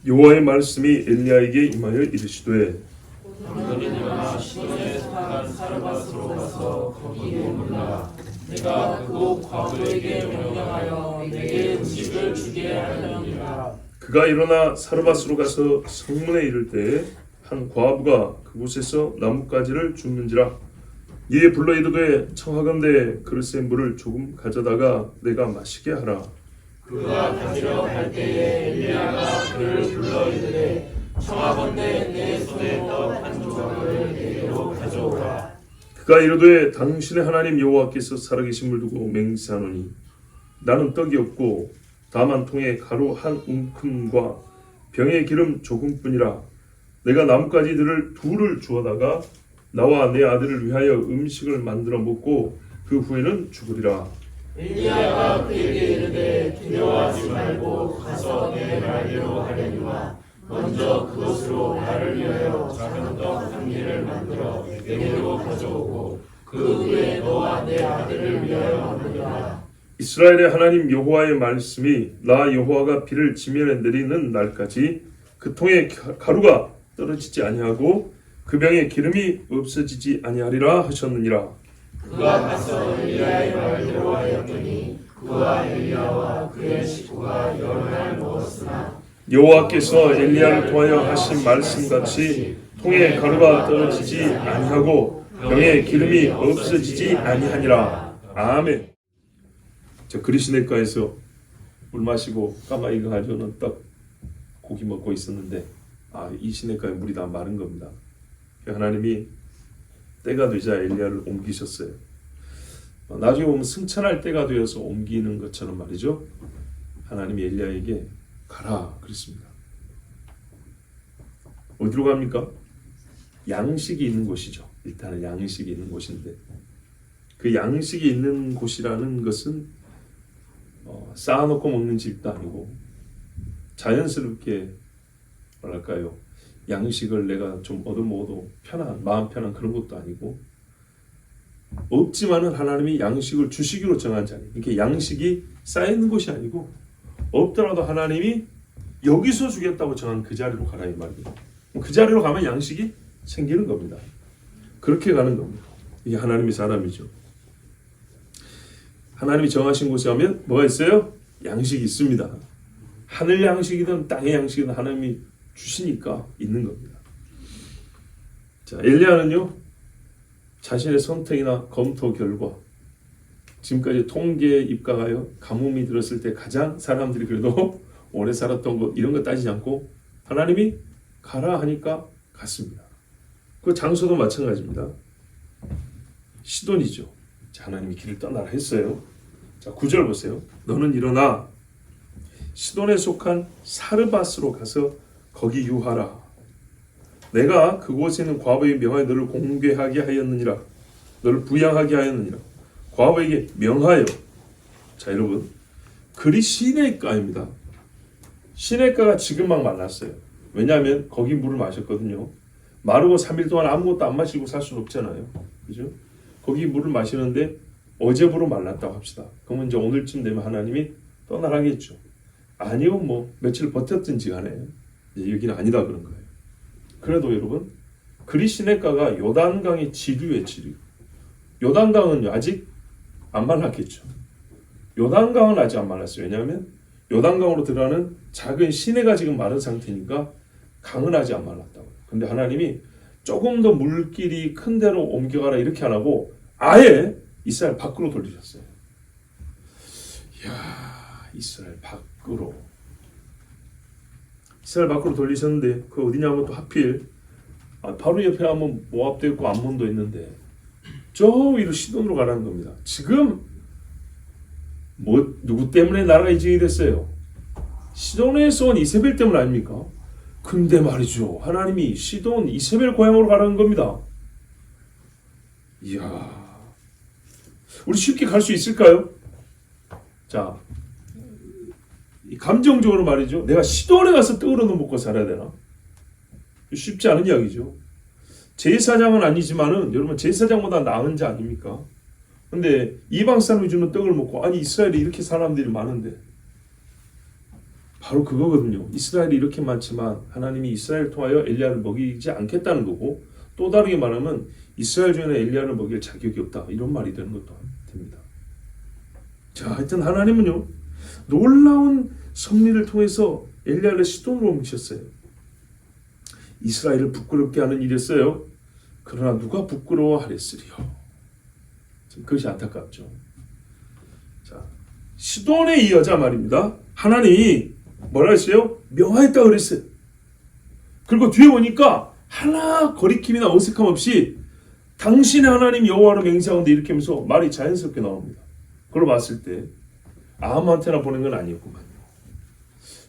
여호와의 말씀이 엘리야에게 임하여 이르시되 너는 일어나 시돈에 속한 사르밧으로 가서 거기 머물라. 내가 그곳 과부에게 명령하여 내게 음식을 주게 하려니라. 그가 일어나 사르밧으로 가서 성문에 이를 때에 한 과부가 그곳에서 나뭇가지를 줍는지라. 이에 불러 이르되 청하건대 그릇에 물을 조금 가져다가 내가 마시게 하라. 그가 가지러 갈 때에 엘리야가 그를 불러 이르되 청하건대 내 손에 떡 한 조각을 내게로 가져오라. 그가 이르되 당신의 하나님 여호와께서 살아계심을 두고 맹세하노니 나는 떡이 없고 다만 통에 가루 한 움큼과 병에 기름 조금뿐이라. 내가 나뭇가지들을 둘을 주어다가 나와 내 아들을 위하여 음식을 만들어 먹고 그 후에는 죽으리라. 엘리야가 그에게 이르되 두려워하지 말고 가서 내 말대로 하려니와 먼저 그것으로 나를 위하여 작은 떡 한 개를 만들어 내게로 가져오고 그 후에 너와 내 아들을 위하여 하느니라. 이스라엘의 하나님 여호와의 말씀이 나 여호와가 비를 지면에 내리는 날까지 그 통에 가루가 떨어지지 아니하고 그 병에 기름이 없어지지 아니하리라 하셨느니라. 그가 가서 엘리야의 말대로 하였더니 그와 엘리야와 그의 식구가 여러 날 먹었으나 여호와께서 엘리야를 통하여 하신 말씀같이 통에 가루가 떨어지지 아니하고 병에 기름이 없어지지 아니하니라. 아멘. 저 그리시네가에서 물 마시고 까마귀가 가져오는 떡 고기 먹고 있었는데 이 시내가에 물이 다 마른 겁니다. 하나님이 때가 되자 엘리야를 옮기셨어요. 나중에 보면 승천할 때가 되어서 옮기는 것처럼 말이죠. 하나님이 엘리야에게 가라 그랬습니다. 어디로 갑니까? 양식이 있는 곳이죠. 일단은 양식이 있는 곳인데 그 양식이 있는 곳이라는 것은 쌓아놓고 먹는 집도 아니고 자연스럽게 뭐랄까요, 양식을 내가 좀 얻어먹어도 편한, 마음 편한 그런 것도 아니고 없지만은 하나님이 양식을 주시기로 정한 자리, 이렇게 양식이 쌓이는 곳이 아니고 없더라도 하나님이 여기서 주겠다고 정한 그 자리로 가라 이 말이에요. 그 자리로 가면 양식이 생기는 겁니다. 그렇게 가는 겁니다. 이게 하나님의 사람이죠. 하나님이 정하신 곳에 가면 뭐가 있어요? 양식이 있습니다. 하늘 양식이든 땅의 양식이든 하나님이 주시니까 있는 겁니다. 자, 엘리야는요, 자신의 선택이나 검토 결과, 지금까지 통계에 입각하여 가뭄이 들었을 때 가장 사람들이 그래도 오래 살았던 것 이런 거 따지지 않고 하나님이 가라 하니까 갔습니다. 그 장소도 마찬가지입니다. 시돈이죠. 자, 하나님이 길을 떠나라 했어요. 자, 9절 보세요. 너는 일어나 시돈에 속한 사르밧으로 가서 거기 유하라. 내가 그곳에 있는 과부의 명하여 너를 공개하게 하였느니라. 너를 부양하게 하였느니라. 과부에게 명하여. 자, 여러분, 그리 시내가입니다. 시내가가 지금 막 말랐어요. 왜냐하면 거기 물을 마셨거든요. 마르고 3일 동안 아무것도 안 마시고 살 수는 없잖아요. 그죠? 거기 물을 마시는데 어제부로 말랐다고 합시다. 그러면 이제 오늘쯤 되면 하나님이 떠나라겠죠. 아니요, 뭐 며칠 버텼든지 간에 여기는 아니다 그런 거예요. 그래도 여러분, 그리 시내가가 요단강의 지류의 지류. 요단강은 아직 안 말랐겠죠. 요단강은 아직 안 말랐어요. 왜냐하면 요단강으로 들어가는 작은 시내가 지금 마른 상태니까 강은 아직 안 말랐다고요. 근데 하나님이 조금 더 물길이 큰 데로 옮겨가라 이렇게 안 하고 아예 이스라엘 밖으로 돌리셨어요. 이야, 이스라엘 밖으로 돌리셨는데 그 어디냐면 또 하필 바로 옆에 하면 모압도 있고 암몬도 있는데 저 위로 시돈으로 가라는 겁니다. 지금 뭐 누구 때문에 나라가 이직이 됐어요? 시돈에서 온 이세벨 때문 아닙니까? 근데 말이죠, 하나님이 시돈 이세벨 고향으로 가라는 겁니다. 이야, 우리 쉽게 갈 수 있을까요? 자, 감정적으로 말이죠, 내가 시돈에 가서 떡을 얻어 먹고 살아야 되나? 쉽지 않은 이야기죠. 제사장은 아니지만은 여러분 제사장보다 나은 자 아닙니까? 근데 이방 사람이 주는 떡을 먹고, 아니 이스라엘에 이렇게 사람들이 많은데 바로 그거거든요. 이스라엘이 이렇게 많지만 하나님이 이스라엘을 통하여 엘리야를 먹이지 않겠다는 거고, 또 다르게 말하면 이스라엘 중에는 엘리야를 먹일 자격이 없다, 이런 말이 되는 것도 됩니다. 자, 하여튼 하나님은요, 놀라운 섭리를 통해서 엘리야를 시돈으로 옮기셨어요. 이스라엘을 부끄럽게 하는 일이었어요. 그러나 누가 부끄러워하랬으리요. 그것이 안타깝죠. 자, 시돈의 이 여자 말입니다. 하나님이 뭐라 했어요? 묘하였다 그랬어요. 그리고 뒤에 보니까 하나 거리낌이나 어색함 없이 당신의 하나님 여호와로 맹세하는데 이렇게 하면서 말이 자연스럽게 나옵니다. 그걸 봤을 때 아무한테나 보낸 건 아니었구만요.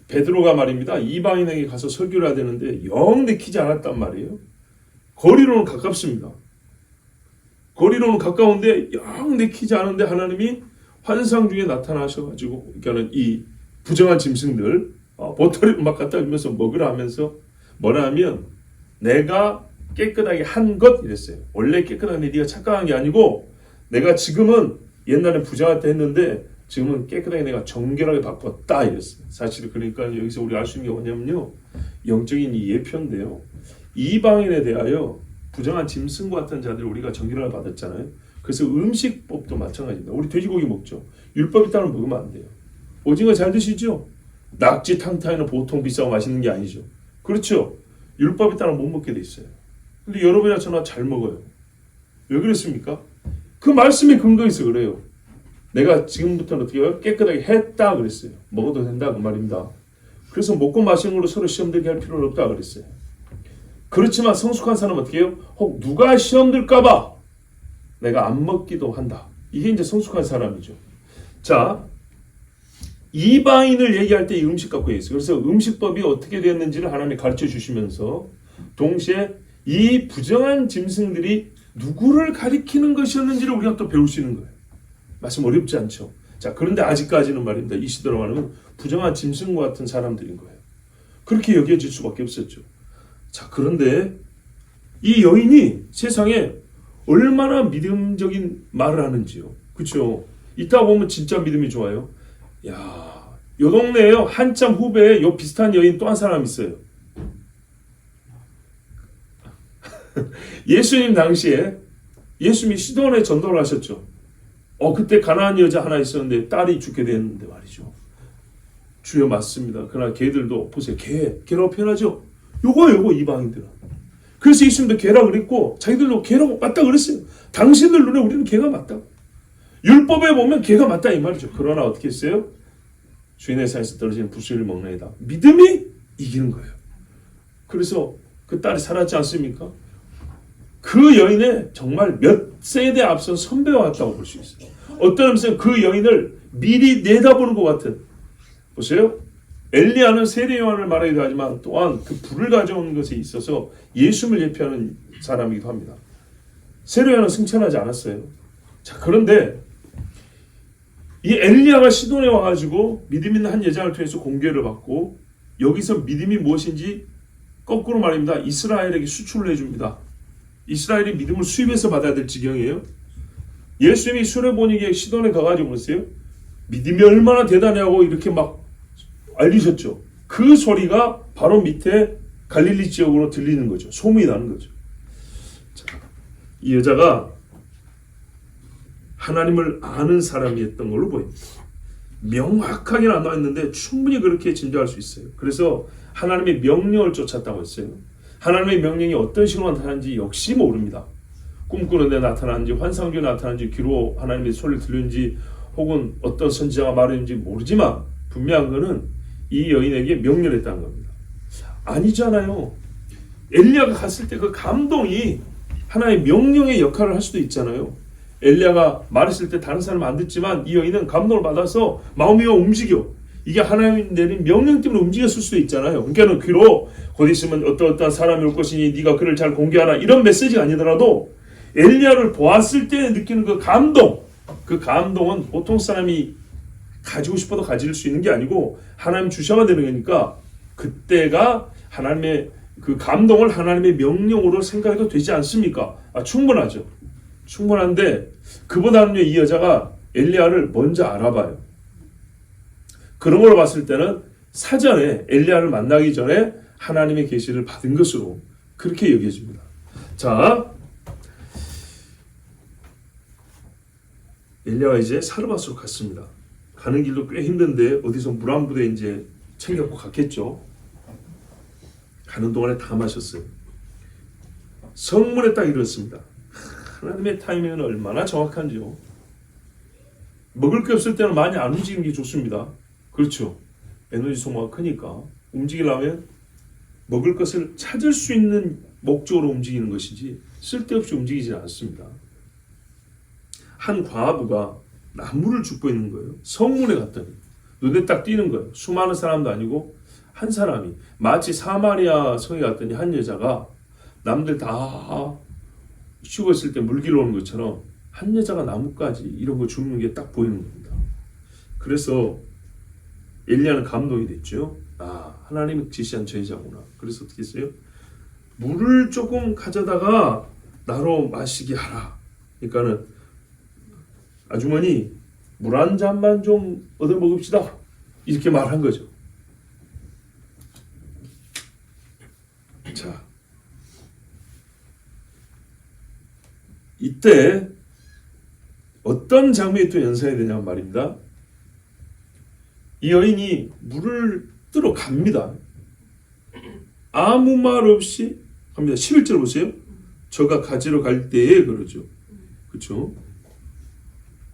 베드로가 말입니다. 이방인에게 가서 설교를 해야 되는데 영 내키지 않았단 말이에요. 거리로는 가깝습니다. 거리로는 가까운데 영 내키지 않은데 하나님이 환상 중에 나타나셔가지고, 그러니까 이 부정한 짐승들 버터리를 막 갖다 주면서 먹으라 하면서 뭐라 하면 내가 깨끗하게 한 것 이랬어요. 원래 깨끗한데 네가 착각한 게 아니고 내가 지금은 옛날에 부자한테 했는데 지금은 깨끗하게 내가 정결하게 바꿨다 이랬어요. 사실 그러니까 여기서 우리 알 수 있는 게 뭐냐면요, 영적인 이 예표인데요, 이방인에 대하여 부정한 짐승과 같은 자들 우리가 정결을 받았잖아요. 그래서 음식법도 마찬가지입니다. 우리 돼지고기 먹죠. 율법에 따라 먹으면 안 돼요. 오징어 잘 드시죠? 낙지 탕탕이는 보통 비싸고 맛있는 게 아니죠. 그렇죠? 율법에 따라 못 먹게 돼 있어요. 근데 여러분이나 저나 잘 먹어요. 왜 그랬습니까? 그 말씀에 근거해서 그래요. 내가 지금부터는 어떻게 해요? 깨끗하게 했다 그랬어요. 먹어도 된다 그 말입니다. 그래서 먹고 마시는 걸로 서로 시험 들게 할 필요는 없다 그랬어요. 그렇지만 성숙한 사람은 어떻게 해요? 혹 누가 시험 들까봐 내가 안 먹기도 한다. 이게 이제 성숙한 사람이죠. 자, 이방인을 얘기할 때 이 음식 갖고 있어요. 그래서 음식법이 어떻게 되었는지를 하나님이 가르쳐 주시면서 동시에 이 부정한 짐승들이 누구를 가리키는 것이었는지를 우리가 또 배울 수 있는 거예요. 말씀 어렵지 않죠. 자, 그런데 아직까지는 말입니다. 이 시대로 말하면 부정한 짐승과 같은 사람들인 거예요. 그렇게 여겨질 수밖에 없었죠. 자, 그런데 이 여인이 세상에 얼마나 믿음적인 말을 하는지요. 그렇죠? 이따 보면 진짜 믿음이 좋아요. 야, 요 동네에요, 한참 후배에 요 비슷한 여인 또 한 사람 있어요. 예수님 당시에 예수님이 시돈에 전도를 하셨죠. 그때 가나안 여자 하나 있었는데 딸이 죽게 됐는데 말이죠. 주여 맞습니다. 그러나 걔들도 보세요. 개라고 표현하죠. 요거 이방인들은. 그래서 예수님도 개라 그랬고 자기들도 개라고 맞다 그랬어요. 당신들 눈에 우리는 개가 맞다. 율법에 보면 개가 맞다 이 말이죠. 그러나 어떻게 했어요? 주인의 사에서 떨어지는 부수를 먹나이다. 믿음이 이기는 거예요. 그래서 그 딸이 살았지 않습니까? 그 여인의 정말 몇 세대 앞선 선배와 같다고 볼 수 있어요. 어떤 의미에서 그 여인을 미리 내다보는 것 같은. 보세요. 엘리야는 세례 요한을 말하기도 하지만 또한 그 불을 가져오는 것에 있어서 예수님을 예표하는 사람이기도 합니다. 세례 요한은 승천하지 않았어요. 자, 그런데 이 엘리야가 시돈에 와가지고 믿음 있는 한 여자를 통해서 공개를 받고 여기서 믿음이 무엇인지 거꾸로 말입니다. 이스라엘에게 수출을 해줍니다. 이스라엘이 믿음을 수입해서 받아야 될 지경이에요. 예수님이 수레보니게 시돈에 가가지고 그랬어요. 믿음이 얼마나 대단하고 이렇게 막 알리셨죠. 그 소리가 바로 밑에 갈릴리 지역으로 들리는 거죠. 소문이 나는 거죠. 자, 이 여자가 하나님을 아는 사람이었던 걸로 보입니다. 명확하게 나와 있는데 충분히 그렇게 진정할 수 있어요. 그래서 하나님의 명령을 쫓았다고 했어요. 하나님의 명령이 어떤 식으로 나타나는지 역시 모릅니다. 꿈꾸는데 나타나는지 환상 중에 나타나는지 귀로 하나님의 소리를 들리는지 혹은 어떤 선지자가 말했는지 모르지만 분명한 것은 이 여인에게 명령을 했다는 겁니다. 아니잖아요. 엘리야가 갔을 때 그 감동이 하나의 명령의 역할을 할 수도 있잖아요. 엘리야가 말했을 때 다른 사람은 안 듣지만 이 여인은 감동을 받아서 마음이 움직여. 이게 하나님 내린 명령 때문에 움직였을 수도 있잖아요. 그러니까 귀로 곧 있으면 어떠한 사람이 올 것이니 네가 그를 잘 공개하라 이런 메시지가 아니더라도 엘리야를 보았을 때 느끼는 그 감동, 그 감동은 보통 사람이 가지고 싶어도 가질 수 있는 게 아니고 하나님 주셔야 되는 거니까 그때가 하나님의 그 감동을 하나님의 명령으로 생각해도 되지 않습니까? 충분하죠. 충분한데 그보다는요 이 여자가 엘리야를 먼저 알아봐요. 그런 걸 봤을 때는 사전에 엘리야를 만나기 전에 하나님의 계시를 받은 것으로 그렇게 여겨집니다. 자, 엘리야가 이제 사르밧으로 갔습니다. 가는 길도 꽤 힘든데 어디서 물 한 부대 이제 챙겨갖고 갔겠죠. 가는 동안에 다 마셨어요. 성문에 딱 이르렀습니다. 하나님의 타이밍은 얼마나 정확한지요. 먹을 게 없을 때는 많이 안 움직이는 게 좋습니다. 그렇죠. 에너지 소모가 크니까 움직이려면 먹을 것을 찾을 수 있는 목적으로 움직이는 것이지 쓸데없이 움직이지 않습니다. 한 과부가 나무를 줍고 있는 거예요. 성문에 갔더니 눈에 딱 띄는 거예요. 수많은 사람도 아니고 한 사람이, 마치 사마리아 성에 갔더니 한 여자가 남들 다 쉬고 있을 때 물기로 오는 것처럼 한 여자가 나뭇가지 이런 거 줍는 게 딱 보이는 겁니다. 그래서 엘리야는 감동이 됐죠. 아, 하나님이 지시한 저 여자구나. 그래서 어떻게 했어요? 물을 조금 가져다가 나로 마시게 하라. 그러니까는 아주머니 물 한 잔만 좀 얻어 먹읍시다. 이렇게 말한 거죠. 자, 이때 어떤 장면이 또 연상이 되냐면 말입니다. 이 여인이 물을 뜨러 갑니다. 아무 말 없이 갑니다. 11절 보세요. 저가 가지러 갈 때에 그러죠. 그렇죠?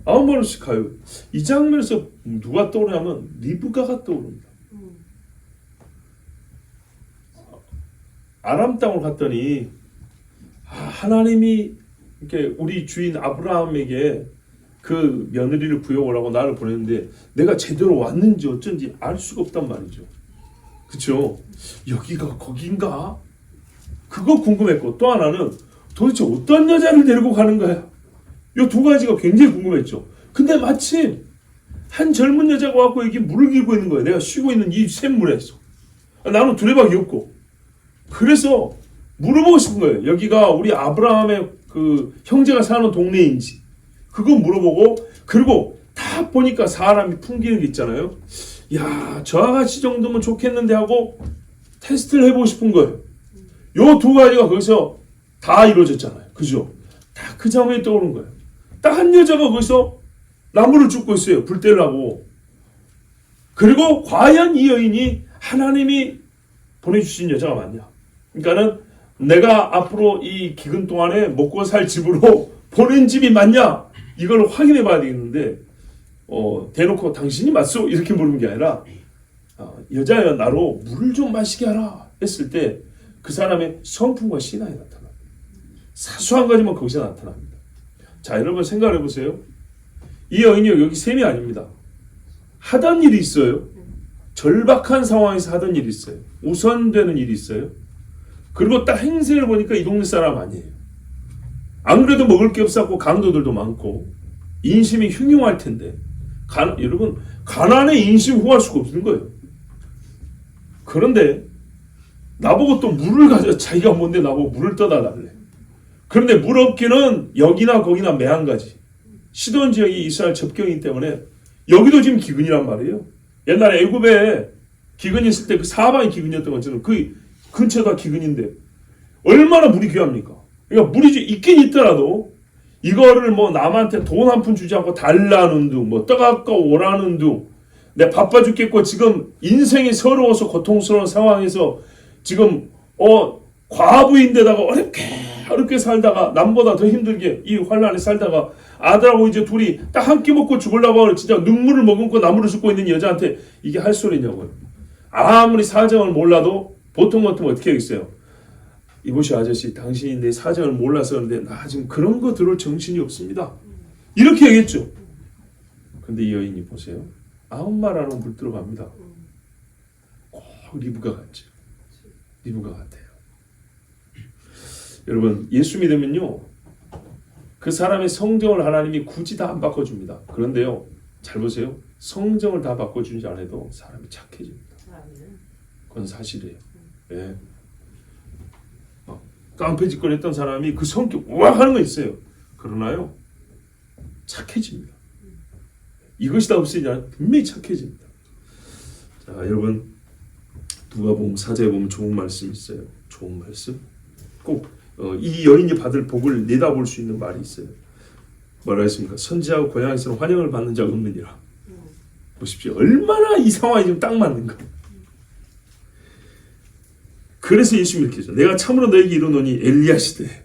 아무 말 없이 가요. 이 장면에서 누가 떠오르냐면 리브가가 떠오릅니다. 아람 땅으로 갔더니 하나님이 이렇게 우리 주인 아브라함에게 그 며느리를 구해오라고 나를 보냈는데 내가 제대로 왔는지 어쩐지 알 수가 없단 말이죠. 그렇죠? 여기가 거긴가? 그거 궁금했고, 또 하나는 도대체 어떤 여자를 데리고 가는 거야? 이 두 가지가 굉장히 궁금했죠. 근데 마침 한 젊은 여자가 와서 여기 물을 길고 있는 거예요. 내가 쉬고 있는 이 샘물에서. 나는 두레박이 없고. 그래서 물어보고 싶은 거예요. 여기가 우리 아브라함의 그 형제가 사는 동네인지. 그거 물어보고, 그리고 다 보니까 사람이 풍기는 게 있잖아요. 야, 저와 같이 정도면 좋겠는데 하고 테스트를 해보고 싶은 거예요. 요 두 가지가 거기서 다 이루어졌잖아요. 그죠? 다 그 장면이 떠오른 거예요. 딱 한 여자가 거기서 나무를 줍고 있어요. 불 떼려고. 그리고 과연 이 여인이 하나님이 보내주신 여자가 맞냐? 그러니까는 내가 앞으로 이 기근 동안에 먹고 살 집으로 보낸 집이 맞냐? 이걸 확인해 봐야 되겠는데, 대놓고 당신이 맞소? 이렇게 물은 게 아니라, 여자야 나로 물을 좀 마시게 하라 했을 때 그 사람의 성품과 신앙이 나타납니다. 사소한 가지만 거기서 나타납니다. 자, 여러분 생각해 보세요. 이 여인이 여기 셈이 아닙니다. 하던 일이 있어요. 절박한 상황에서 하던 일이 있어요. 우선되는 일이 있어요. 그리고 딱 행세를 보니까 이 동네 사람 아니에요. 안 그래도 먹을 게 없었고 강도들도 많고 인심이 흉흉할 텐데 여러분 가난에 인심 후할 수가 없는 거예요. 그런데 나보고 또 물을 가져, 자기가 뭔데 나보고 물을 떠다 달래. 그런데 물 없기는 여기나 거기나 매한가지. 시돈 지역이 이스라엘 접경이기 때문에 여기도 지금 기근이란 말이에요. 옛날에 애굽에 기근이 있을 때 그 사방이 기근이었던 것처럼 그 근처가 기근인데 얼마나 물이 귀합니까? 그러니까 물이 있긴 있더라도 이거를 뭐 남한테 돈 한 푼 주지 않고 달라는 둥, 뭐 떠갖고 오라는 둥, 내 바빠 죽겠고 지금 인생이 서러워서 고통스러운 상황에서 지금 과부인데다가 어렵게 살다가 남보다 더 힘들게 이 환란에 살다가 아들하고 이제 둘이 딱 한 끼 먹고 죽으려고 하는 진짜 눈물을 머금고 나무를 줍고 있는 여자한테 이게 할 소리냐고요. 아무리 사정을 몰라도 보통 같으면 어떻게 하겠어요? 이보시 아저씨, 당신이 내 사정을 몰라서 그런데 나 지금 그런 거 들을 정신이 없습니다. 이렇게 얘기했죠. 근데 이 여인이 보세요. 아무 말 안 하고 물 들어갑니다. 꼭 리브가 같죠. 리브가 같아요. 여러분, 예수 믿으면요, 그 사람의 성정을 하나님이 굳이 다 안 바꿔줍니다. 그런데요, 잘 보세요. 성정을 다 바꿔주지 않아도 사람이 착해집니다. 그건 사실이에요. 예. 깡패짓거리 했던 사람이 그 성격 우악 하는 거 있어요. 그러나요, 착해집니다. 이것이 다 없으냐? 분명히 착해집니다. 여러분 누가복음 4장에 보면 좋은 말씀이 있어요. 좋은 말씀. 꼭 이 여인이 받을 복을 내다볼 수 있는 말이 있어요. 뭐라 했습니까? 선지자와 고향에서는 환영을 받는 자가 없느니라. 보십시오. 얼마나 이 상황이 좀 딱 맞는가. 그래서 예수님이 이렇게 했죠. 내가 참으로 너에게 이르노니 엘리야 시대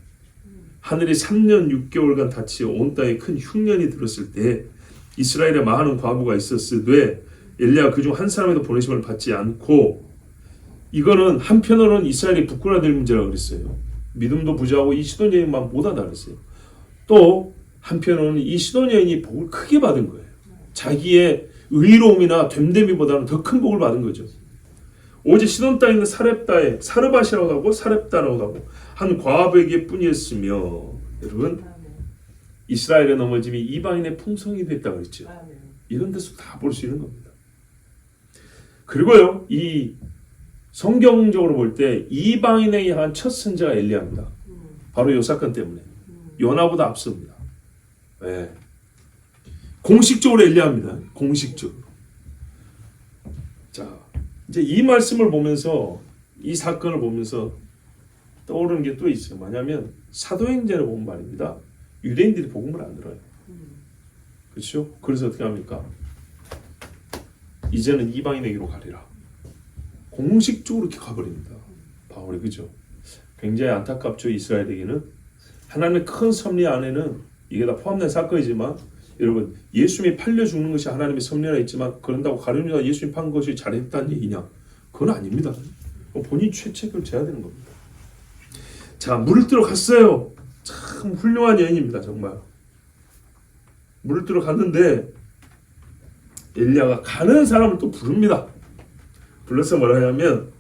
하늘이 3년 6개월간 닫히어 온 땅에 큰 흉년이 들었을 때 이스라엘에 많은 과부가 있었으되 엘리야가 그중 한 사람에도 보내심을 받지 않고, 이거는 한편으로는 이스라엘이 부끄러워될 문제라고 그랬어요. 믿음도 부족하고 이 시돈 여인만 못하다 그랬어요. 또 한편으로는 이 시돈 여인이 복을 크게 받은 거예요. 자기의 의로움이나 됨됨이보다는 더 큰 복을 받은 거죠. 오직 시돈 땅에 있는 사렙다에 사르밧이라고 하고 사렙다라고 하고 한 과부에게 뿐이었으며, 여러분 이스라엘의 넘어짐이 이방인의 풍성이 됐다고 했죠. 이런 데서 다 볼 수 있는 겁니다. 그리고요, 이 성경적으로 볼 때 이방인에 향한 첫 선지자가 엘리야입니다. 바로 이 사건 때문에 요나보다 앞섭니다. 네. 공식적으로 엘리야입니다. 공식적으로. 자, 이제 이 말씀을 보면서, 이 사건을 보면서 떠오르는 게 또 있어요. 뭐냐면 사도행전을 보면 말입니다. 유대인들이 복음을 안 들어요. 그렇죠? 그래서 어떻게 합니까? 이제는 이방인에게로 가리라. 공식적으로 이렇게 가버립니다. 바울이. 그죠? 굉장히 안타깝죠. 이스라엘에게는. 하나님의 큰 섭리 안에는 이게 다 포함된 사건이지만, 여러분 예수님이 팔려 죽는 것이 하나님의 섭리라 있지만, 그런다고 가룟유다가 예수님 판 것이 잘했다는 얘기냐? 그건 아닙니다. 본인이 죄책을 져야 되는 겁니다. 자, 물을 뜨러 갔어요. 참 훌륭한 여인입니다. 정말. 물을 뜨러 갔는데 엘리야가 가는 사람을 또 부릅니다. 불러서 뭐라 하냐면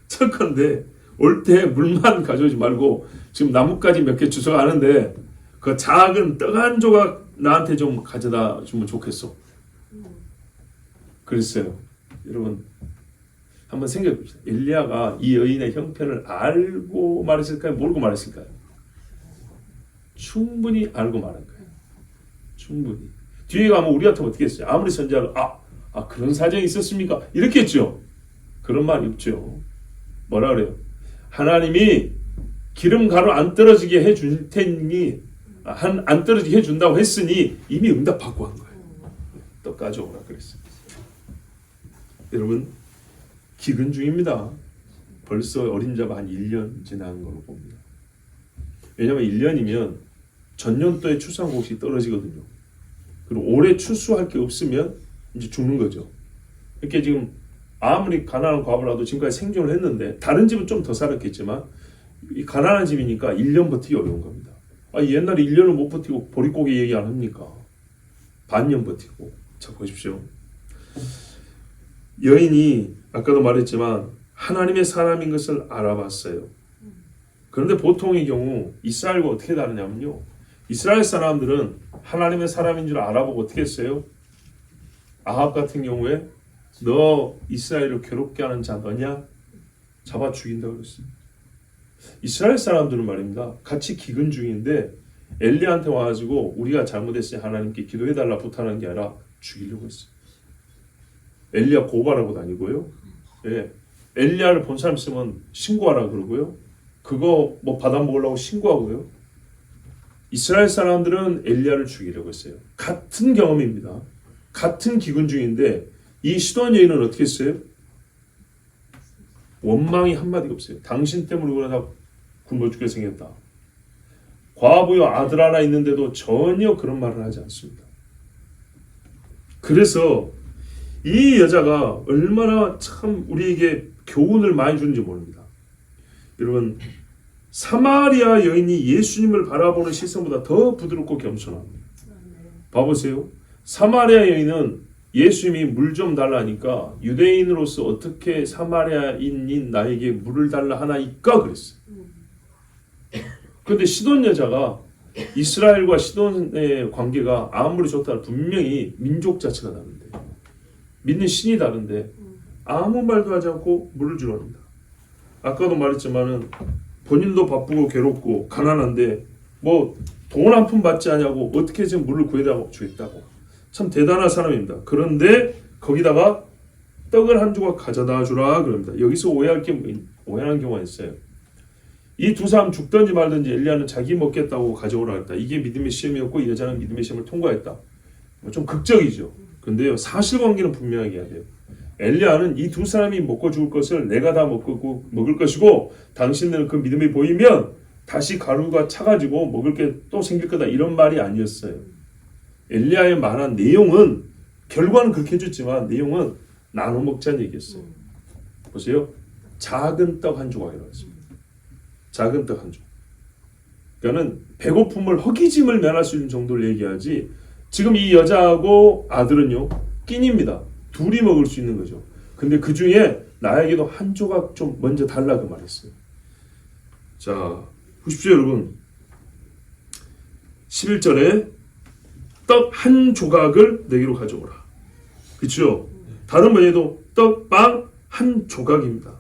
척컨대 올 때 물만 가져오지 말고 지금 나뭇가지 몇 개 주워 가는데 그 작은 떡 한 조각 나한테 좀 가져다 주면 좋겠어. 그랬어요. 여러분 한번 생각해 봅시다. 엘리야가 이 여인의 형편을 알고 말했을까요? 모르고 말했을까요? 충분히 알고 말한 거예요. 충분히. 뒤에 가면 우리 같으면 어떻게 했어요? 아무리 선지자가 그런 사정이 있었습니까? 이렇게 했죠. 그런 말이 없죠. 뭐라 그래요? 하나님이 기름 가루 안 떨어지게 해줄 테니 안 떨어지게 해준다고 했으니 이미 응답 받고 한 거예요. 떡 가져오라 그랬어요. 여러분 기근 중입니다. 벌써 어림잡아 한 1년 지난 걸로 봅니다. 왜냐하면 1년이면 전년도에 출산곡이 떨어지거든요. 그리고 올해 출수할 게 없으면 이제 죽는 거죠. 이렇게 지금 아무리 가난한 과부라도 지금까지 생존을 했는데, 다른 집은 좀 더 살았겠지만 이 가난한 집이니까 1년 버티기 어려운 겁니다. 옛날에 1년을 못 버티고 보릿고개 얘기 안 합니까? 반년 버티고. 자, 보십시오. 여인이 아까도 말했지만 하나님의 사람인 것을 알아봤어요. 그런데 보통의 경우 이스라엘과 어떻게 다르냐면요, 이스라엘 사람들은 하나님의 사람인 줄 알아보고 어떻게 했어요? 아합 같은 경우에 너 이스라엘을 괴롭게 하는 자 너냐? 잡아 죽인다고 그랬어요. 이스라엘 사람들은 말입니다, 같이 기근 중인데 엘리야한테 와가지고 우리가 잘못했으니 하나님께 기도해달라 부탁하는 게 아니라 죽이려고 했어요. 엘리야 고발하고 다니고요. 예. 엘리야를 본 사람 있으면 신고하라 그러고요. 그거 뭐 받아먹으려고 신고하고요. 이스라엘 사람들은 엘리야를 죽이려고 했어요. 같은 경험입니다. 같은 기근 중인데 이 시돈 여인은 어떻게 했어요? 원망이 한마디가 없어요. 당신 때문에 우리가 다 굶어 죽게 생겼다. 과부여 아들 하나 있는데도 전혀 그런 말을 하지 않습니다. 그래서 이 여자가 얼마나 참 우리에게 교훈을 많이 주는지 모릅니다. 여러분, 사마리아 여인이 예수님을 바라보는 시선보다 더 부드럽고 겸손합니다. 봐보세요. 사마리아 여인은 예수님이 물 좀 달라니까 유대인으로서 어떻게 사마리아인인 나에게 물을 달라 하나이까 그랬어요. 그런데 시돈 여자가 이스라엘과 시돈의 관계가 아무리 좋다 분명히 민족 자체가 다른데, 믿는 신이 다른데 아무 말도 하지 않고 물을 주려 합니다. 아까도 말했지만은 본인도 바쁘고 괴롭고 가난한데 뭐 돈 한 푼 받지 않냐고 어떻게 지금 물을 구해다 주겠다고. 참 대단한 사람입니다. 그런데 거기다가 떡을 한 조각 가져다 주라 그럽니다. 여기서 오해하는 경우가 있어요. 이 두 사람 죽든지 말든지 엘리야는 자기 먹겠다고 가져오라 했다. 이게 믿음의 시험이었고 이 여자는 믿음의 시험을 통과했다. 좀 극적이죠. 그런데요, 사실관계는 분명하게 해야 돼요. 엘리야는 이 두 사람이 먹고 죽을 것을 내가 다 먹을 것이고 당신들은 그 믿음이 보이면 다시 가루가 차가지고 먹을 게 또 생길 거다, 이런 말이 아니었어요. 엘리야의 말한 내용은, 결과는 그렇게 해줬지만 내용은 나눠 먹자는 얘기였어요. 보세요. 작은 떡 한 조각이라고 했습니다. 작은 떡 한 조각. 그러니까는 배고픔을, 허기짐을 면할 수 있는 정도를 얘기하지, 지금 이 여자하고 아들은요, 끼니입니다. 둘이 먹을 수 있는 거죠. 근데 그 중에 나에게도 한 조각 좀 먼저 달라고 말했어요. 자, 보십시오, 여러분. 11절에 떡 한 조각을 내게로 가져오라. 그렇죠? 다른 번에도 떡, 빵 한 조각입니다.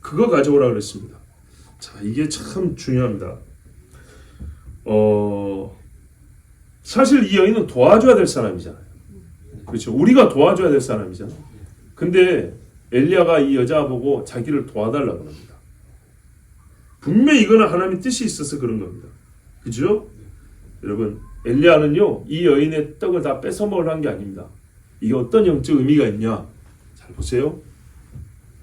그거 가져오라 그랬습니다. 자, 이게 참 중요합니다. 사실 이 여인은 도와줘야 될 사람이잖아요. 그렇죠? 우리가 도와줘야 될 사람이잖아요. 근데 엘리야가 이 여자 보고 자기를 도와달라고 합니다. 분명히 이거는 하나님의 뜻이 있어서 그런 겁니다. 그죠? 여러분, 엘리야는요, 이 여인의 떡을 다 뺏어 먹으려 한 게 아닙니다. 이게 어떤 영적 의미가 있냐? 잘 보세요.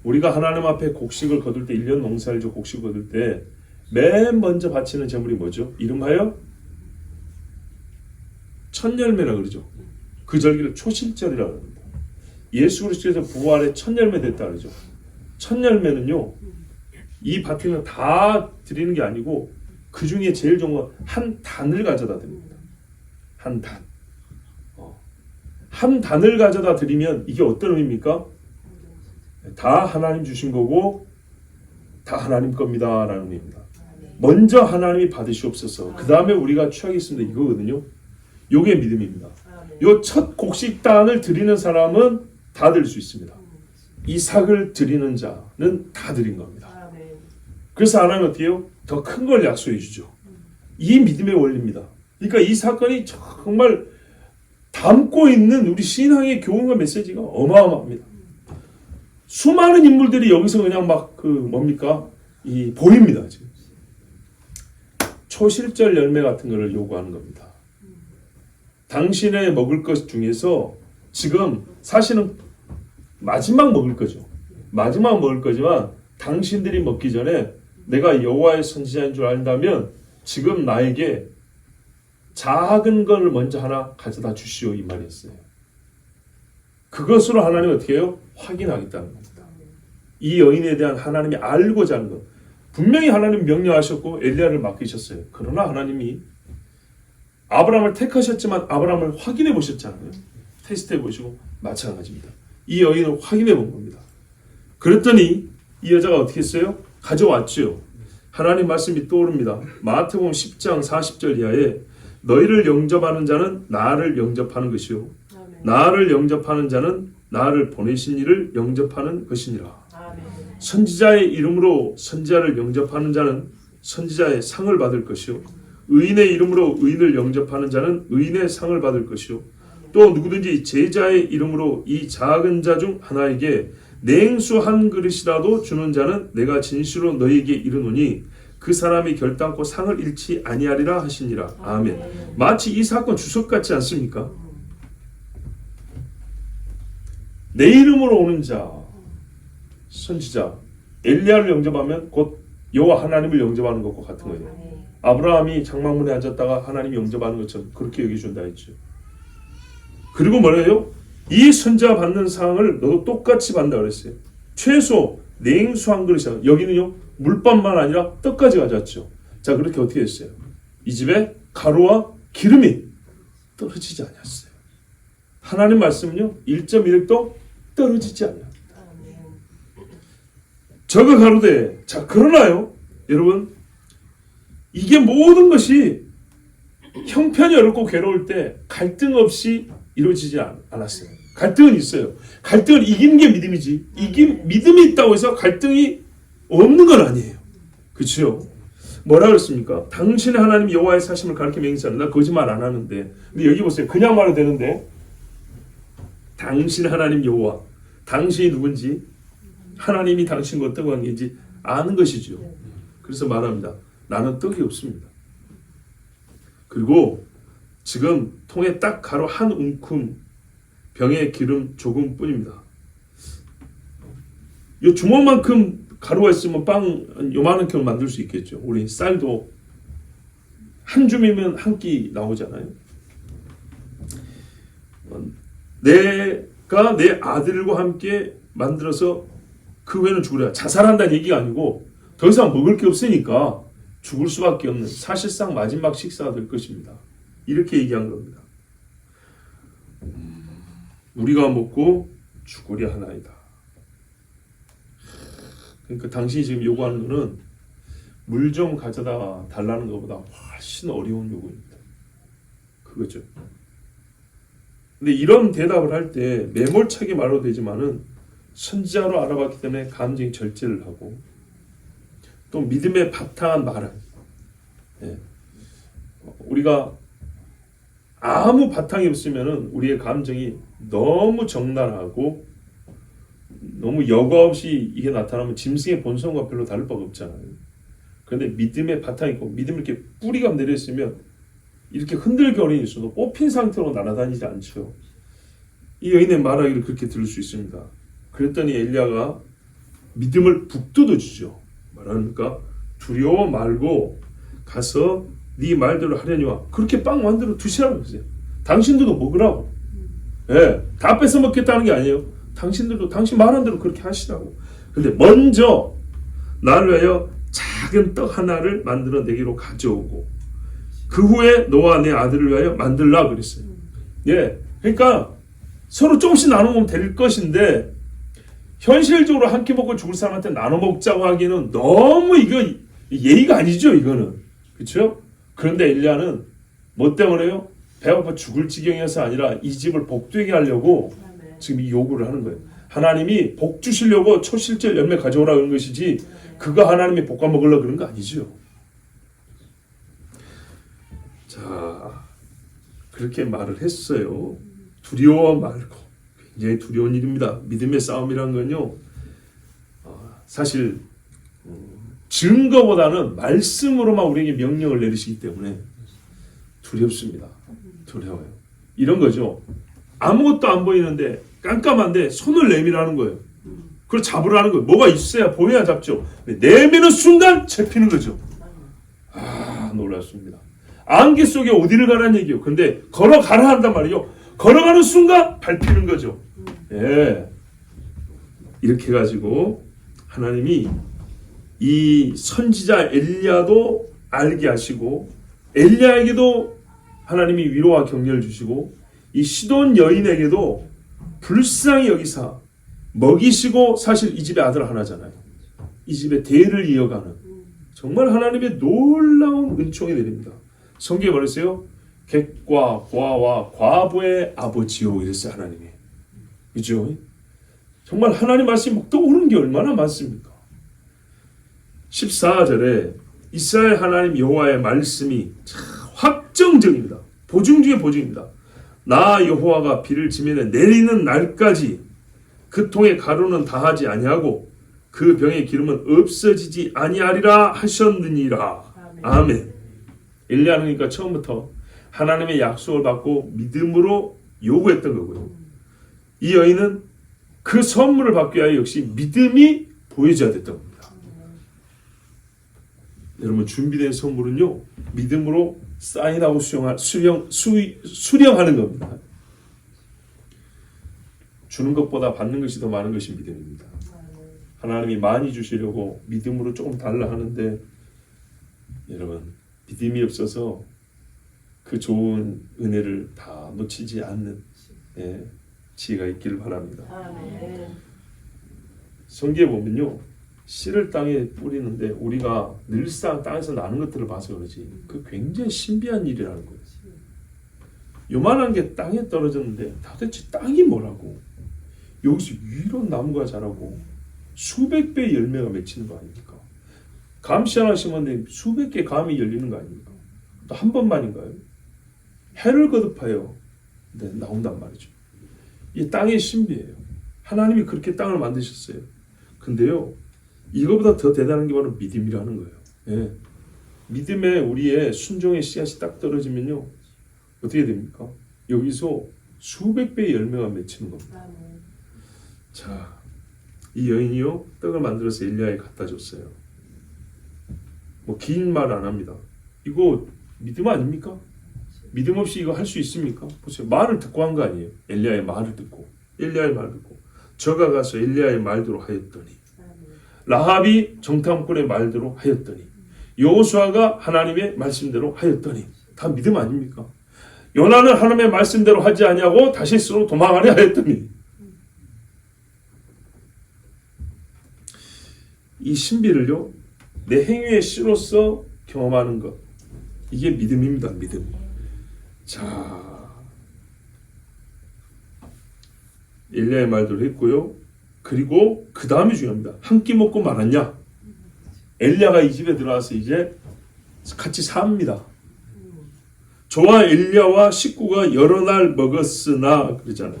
우리가 하나님 앞에 곡식을 거둘 때, 1년 농사일죠, 곡식을 거둘 때 맨 먼저 바치는 제물이 뭐죠? 이름하여 첫 열매라 그러죠. 그 절기를 초실절이라고 합니다. 예수 그리스도에서 부활의 첫 열매 됐다 그러죠. 첫 열매는요, 이 밭에는 다 드리는 게 아니고 그 중에 제일 좋은 건 한 단을 가져다 드립니다. 한 단. 한 단을 가져다 드리면 이게 어떤 의미입니까? 다 하나님 주신 거고 다 하나님 겁니다 라는 의미입니다. 먼저 하나님이 받으시옵소서, 그 다음에 우리가 취하겠습니다, 이거거든요. 요게 믿음입니다. 요 첫 곡식단을 드리는 사람은 다 드릴 수 있습니다. 이삭을 드리는 자는 다 드린 겁니다. 그래서 하나님은 어떻게 해요? 더 큰 걸 약속해 주죠. 이 믿음의 원리입니다. 그러니까 이 사건이 정말 담고 있는 우리 신앙의 교훈과 메시지가 어마어마합니다. 수많은 인물들이 여기서 그냥 막 보입니다. 지금 초실절 열매 같은 것을 요구하는 겁니다. 당신의 먹을 것 중에서 지금 사실은 마지막 먹을 거죠. 마지막 먹을 거지만 당신들이 먹기 전에 내가 여호와의 선지자인 줄 안다면 지금 나에게 작은 걸 먼저 하나 가져다 주시오, 이 말이었어요. 그것으로 하나님은 어떻게 해요? 확인하겠다는 겁니다. 이 여인에 대한 하나님이 알고자 하는 것. 분명히 하나님 명령하셨고 엘리야를 맡기셨어요. 그러나 하나님이 아브라함을 택하셨지만 아브라함을 확인해 보셨잖아요. 테스트해 보시고 마찬가지입니다. 이 여인을 확인해 본 겁니다. 그랬더니 이 여자가 어떻게 했어요? 가져왔죠. 하나님 말씀이 떠오릅니다. 마태복음 10장 40절 이하에 너희를 영접하는 자는 나를 영접하는 것이요, 나를 영접하는 자는 나를 보내신 이를 영접하는 것이니라. 선지자의 이름으로 선지자를 영접하는 자는 선지자의 상을 받을 것이요, 의인의 이름으로 의인을 영접하는 자는 의인의 상을 받을 것이요, 또 누구든지 제자의 이름으로 이 작은 자 중 하나에게 냉수 한 그릇이라도 주는 자는 내가 진실로 너희에게 이르노니 그 사람이 결단코 상을 잃지 아니하리라 하시니라. 아멘. 마치 이 사건 주석 같지 않습니까? 내 이름으로 오는 자, 선지자, 엘리야를 영접하면 곧 여호와 하나님을 영접하는 것과 같은 거예요. 아브라함이 장막문에 앉았다가 하나님이 영접하는 것처럼 그렇게 여기준다 했죠. 그리고 뭐래요? 이 선지자 받는 상을 너도 똑같이 받는다 그랬어요. 최소 냉수 한 그릇이야. 여기는요, 물밥만 아니라 떡까지 가져왔죠. 자, 그렇게 어떻게 했어요? 이 집에 가루와 기름이 떨어지지 않았어요. 하나님 말씀은요, 1.1획도 떨어지지 않아요. 저거 가로되. 자, 그러나요, 여러분, 이게 모든 것이 형편이 어렵고 괴로울 때 갈등 없이 이루어지지 않았어요. 갈등은 있어요. 갈등을 이기는 게 믿음이지. 믿음이 있다고 해서 갈등이 없는 건 아니에요. 그렇죠? 뭐라 그랬습니까? 당신의 하나님 여호와의 사심을 가르쳐 맹세하는, 나 거짓말 안 하는데. 근데 여기 보세요. 그냥 말해도 되는데 당신의 하나님 여호와, 당신이 누군지, 하나님이 당신과 어떤 관계인지 아는 것이죠. 그래서 말합니다. 나는 떡이 없습니다. 그리고 지금 통에 딱 가루 한 움큼, 병에 기름 조금 뿐입니다. 이 주먹만큼 가루가 있으면 빵 요만큼을 만들 수 있겠죠. 우리 쌀도 한 줌이면 한 끼 나오잖아요. 내가 내 아들과 함께 만들어서 그 후에는 죽으라. 자살한다는 얘기가 아니고 더 이상 먹을 게 없으니까 죽을 수밖에 없는 사실상 마지막 식사가 될 것입니다. 이렇게 얘기한 겁니다. 우리가 먹고 죽으려 하나이다. 그러니까 당신이 지금 요구하는 거는 물 좀 가져다 달라는 것보다 훨씬 어려운 요구입니다. 그거죠. 근데 이런 대답을 할 때 매몰차게 말해도 되지만은 선지자로 알아봤기 때문에 감정이 절제를 하고 또 믿음의 바탕한 말은 우리가 아무 바탕이 없으면은 우리의 감정이 너무 적나라하고 너무 여과 없이 이게 나타나면 짐승의 본성과 별로 다를 바가 없잖아요. 그런데 믿음의 바탕이 있고 믿음이 이렇게 뿌리가 내려 있으면 이렇게 흔들거리는 있어도 뽑힌 상태로 날아다니지 않죠. 이 여인의 말하기를 그렇게 들을 수 있습니다. 그랬더니 엘리야가 믿음을 북돋워 주죠. 말합니까? 두려워 말고 가서 네 말대로 하려니와 그렇게 빵 만들어 두시라고 했어요. 당신들도 먹으라고. 다 뺏어 먹겠다는 게 아니에요. 당신들도 당신 말한 대로 그렇게 하시라고. 근데 먼저 나를 위하여 작은 떡 하나를 만들어 내게로 가져오고 그 후에 너와 내 아들을 위하여 만들라 그랬어요. 그러니까 서로 조금씩 나눠 먹으면 될 것인데 현실적으로 한 끼 먹고 죽을 사람한테 나눠 먹자고 하기는 너무 이거 예의가 아니죠, 이거는. 그렇죠? 그런데 엘리야는 뭐 때문에요? 배 아파 죽을 지경이어서 아니라 이 집을 복되게 하려고 지금 이 요구를 하는 거예요. 하나님이 복 주시려고 초실절 열매 가져오라 그런 것이지 그거 하나님이 볶아 먹으려고 그런 거 아니죠. 자, 그렇게 말을 했어요. 두려워 말고. 굉장히 두려운 일입니다. 믿음의 싸움이란 건요. 사실 증거보다는 말씀으로만 우리에게 명령을 내리시기 때문에 두렵습니다. 두려워요. 이런 거죠. 아무것도 안 보이는데 깜깜한데 손을 내밀라는 거예요. 그걸 잡으라는 거예요. 뭐가 있어야 보여야 잡죠. 내미는 순간 잡히는 거죠. 놀랍습니다. 안개 속에 어디를 가라는 얘기예요. 근데 걸어가라 한단 말이에요. 걸어가는 순간 밟히는 거죠. 이렇게 해가지고 하나님이 이 선지자 엘리야도 알게 하시고 엘리야에게도 하나님이 위로와 격려를 주시고 이 시돈 여인에게도 불쌍히 여기사 먹이시고 사실 이 집의 아들 하나잖아요. 이 집의 대를 이어가는 정말 하나님의 놀라운 은총이 내립니다. 성경에 말했어요. 객과 고아와 과부의 아버지요 이랬어요. 하나님이. 그죠? 정말 하나님 말씀이 막 떠오르는 게 얼마나 많습니까? 14절에 이스라엘 하나님 여호와의 말씀이 확정적입니다. 보증 중에 보증입니다. 나 여호와가 비를 지면에 내리는 날까지 그 통에 가루는 다하지 아니하고 그 병의 기름은 없어지지 아니하리라 하셨느니라. 아멘. 엘리야는 그러니까 처음부터 하나님의 약속을 받고 믿음으로 요구했던 거고요. 이 여인은 그 선물을 받기 위하여 역시 믿음이 보여져야 됐던 겁니다. 여러분 준비된 선물은요. 믿음으로 사인하고 수령하는 겁니다. 주는 것보다 받는 것이 더 많은 것이 믿음입니다. 하나님이 많이 주시려고 믿음으로 조금 달라 하는데 여러분 믿음이 없어서 그 좋은 은혜를 다 놓치지 않는 지혜가 있기를 바랍니다. 성경에 보면요. 씨를 땅에 뿌리는데 우리가 늘상 땅에서 나는 것들을 봐서 그러지 그 굉장히 신비한 일이라는 거예요. 요만한 게 땅에 떨어졌는데 도대체 땅이 뭐라고 여기서 이런 나무가 자라고 수백 배의 열매가 맺히는 거 아닙니까? 감씨 하나 심었는데 수백 개 감이 열리는 거 아닙니까? 또 한 번만인가요? 해를 거듭하여 나온단 말이죠. 이 땅의 신비예요. 하나님이 그렇게 땅을 만드셨어요. 근데요, 이거보다 더 대단한 게 바로 믿음이라는 거예요. 예. 믿음에 우리의 순종의 씨앗이 딱 떨어지면요, 어떻게 됩니까? 여기서 수백 배의 열매가 맺히는 겁니다. 자, 이 여인이요, 떡을 만들어서 엘리야에 갖다 줬어요. 뭐 긴 말 안 합니다. 이거 믿음 아닙니까? 믿음 없이 이거 할 수 있습니까? 보세요. 말을 듣고 한 거 아니에요. 엘리야의 말을 듣고. 엘리야의 말을 듣고. 저가 가서 엘리야의 말대로 하였더니, 라합이 정탐꾼의 말대로 하였더니, 여호수아가 하나님의 말씀대로 하였더니, 다 믿음 아닙니까? 요나는 하나님의 말씀대로 하지 아니하고 다시스로 도망하려 하였더니, 이 신비를요, 내 행위의 씨로서 경험하는 것, 이게 믿음입니다. 믿음. 자, 엘리야의 말대로 했고요. 그리고 그 다음이 중요합니다. 한 끼 먹고 말았냐? 엘리야가 이 집에 들어와서 이제 같이 삽니다. 저와 엘리야와 식구가 여러 날 먹었으나 그러잖아요.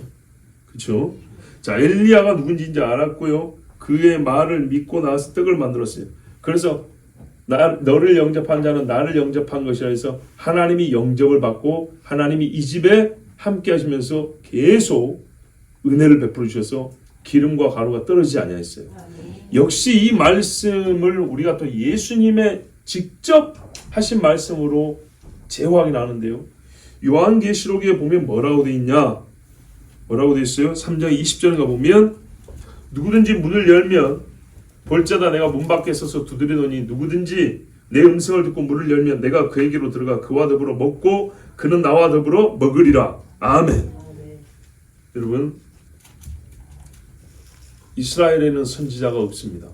그렇죠? 자, 엘리야가 누군지 이제 알았고요. 그의 말을 믿고 나서 떡을 만들었어요. 그래서 너를 영접한 자는 나를 영접한 것이라 해서 하나님이 영접을 받고 하나님이 이 집에 함께 하시면서 계속 은혜를 베풀어 주셔서 기름과 가루가 떨어지지 아니하였어요. 역시 이 말씀을 우리가 또 예수님의 직접 하신 말씀으로 재확인하는데요. 요한계시록에 보면 뭐라고 돼 있냐? 뭐라고 돼 있어요? 3장 20절에 가보면 누구든지 문을 열면 볼자다 내가 문 밖에 서서 두드리더니 누구든지 내 음성을 듣고 문을 열면 내가 그에게로 들어가 그와 더불어 먹고 그는 나와 더불어 먹으리라. 아멘. 여러분, 이스라엘에는 선지자가 없습니다.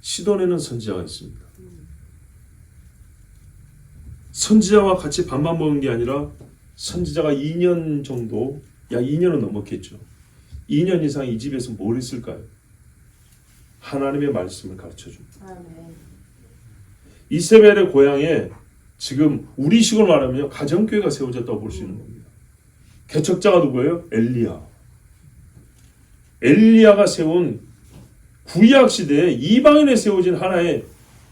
시돈에는 선지자가 있습니다. 선지자와 같이 밥만 먹은 게 아니라 선지자가 2년 정도, 약 2년은 넘었겠죠. 2년 이상 이 집에서 뭘 했을까요? 하나님의 말씀을 가르쳐줍니다. 이세벨의 고향에 지금 우리식으로 말하면 가정교회가 세워졌다고 볼 수 있는 겁니다. 개척자가 누구예요? 엘리야. 엘리야가 세운 구약 시대에 이방인에 세워진 하나의